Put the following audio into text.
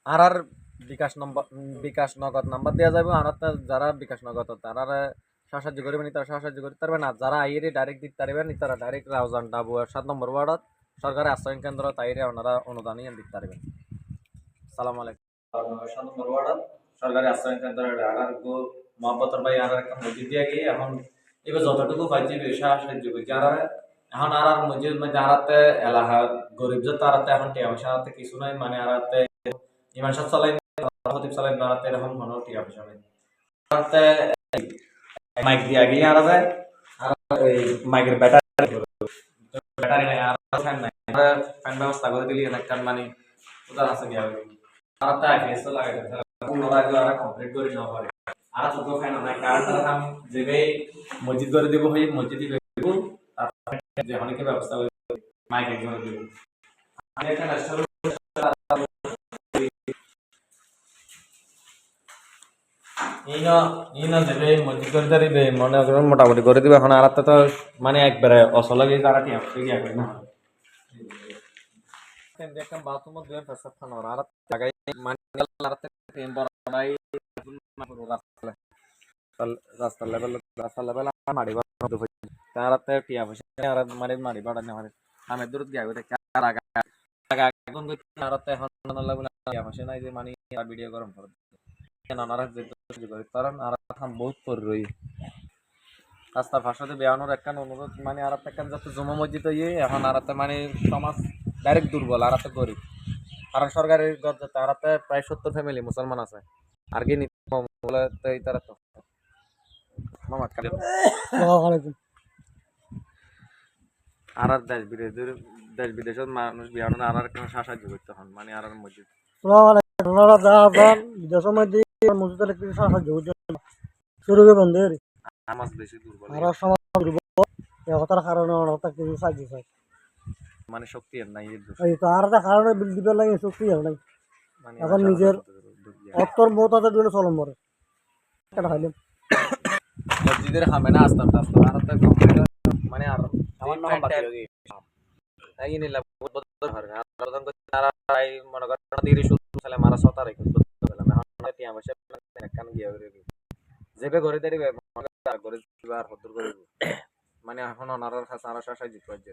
আর বিকাশ নগদ নাম্বার দেওয়া যাবে আর যারা বিকাশ নগদ তারা সাহায্য করবেন তারা সাহায্য করতে পারবেন না যারা আইরে ডাইরেক্ট দিতে পারবেন তারা ডাইরেক্ট রাউজান ডাবু 7 নম্বর ওয়ার্ডত সরকারি আশ্রয় কেন্দ্র তাইরে ওনারা অনুদান দিতে পারবেন। সালাম আলাইকুম। 7 নম্বর ওয়ার্ডত সরকারি আশ্রয় কেন্দ্র আর মহব্বতর ভাই আর একটা মসজিদ দিয়ে গিয়ে এখন এবার যতটুকু পাইছি সাহায্য করছি আর এখন আর মসজিদ মধ্যে আরাতে এলাকা গরিব যে তারাতে এখন টিয়া পয়সা কিছু নাই মানে আরাতে ইমান সাহেব চালাই হতিব চালাই আরাতে এরকম কোনো টিয়া পয়সা নেই আরাতে মাইক দিয়ে গিয়ে আরাতে আর এই মাইকের ব্যাটারি নাই আর ফ্যান নাই ফ্যান ব্যবস্থা করে দিলি একটা মানে উদার আছে গিয়া আরাতে আগে এসে লাগাই পুনরায় আর কমপ্লিট করে নেওয়া পারে আর ছোট ফ্যান নাই কারণ আমি যেবে মসজিদ করে দেব হই মসজিদ দিব যে অনেকে ব্যবস্থা করে মাইক একজন দিব আমি এখানে দেবে মসজিদ করে দিবে মনে মোটামুটি করে দিবে এখন আর তো মানে একবারে অসলগে তারা কি আসছে কি এখন না দেখলাম বাথরুম দুই পেশাব খানো আর জায়গায় মানে বড়াই রাস্তা লেভেল মাড়ি বাড়ানো তারাতে টিয়া পয়সা আর মানে মাড়ি বাড়ানো হয় আমি দূর গিয়ে আর আগে এখন টিয়া পয়সা নাই যে মানে ভিডিও গরম করে বহুত পর রই রাস্তার ভাষাতে বেয়ানোর একটা অনুরোধ মানে আর একটা যাতে জমা মসজিদ ইয়ে এখন আর মানে সমাজ ডাইরেক্ট দুর্বল আর গরিব কারণ সরকারের তারাতে প্রায় 70 ফ্যামিলি মুসলমান আছে আর কি তারা তো আর দেশ বিদেশের মানুষ বিয়ানো আর কেন সাহায্য করতে হন মানে আর মসজিদ নামাজ বেশি দুর্বল মানে শক্তি নাই কারণে বিল দিবার লাগে শক্তি নাই এখন নিজের অর্থর মতাতে দিলে চলম পরে এটা হইলে মসজিদের হামে না আসতাম আসতাম আর তো মানে আর আমার নাম বাকি লাগি এই নিলা বহুত ধর আর প্রধান করে তারা মনে করেন দিরে শুরু সালে মারা সতা রেখে বললাম এখন টিয়া বসে কান গিয়া করে যেবে ঘরে দাঁড়িয়ে আর ঘরে দিবার হদর করে মানে এখন ওনার কাছে আর সাহায্য করতে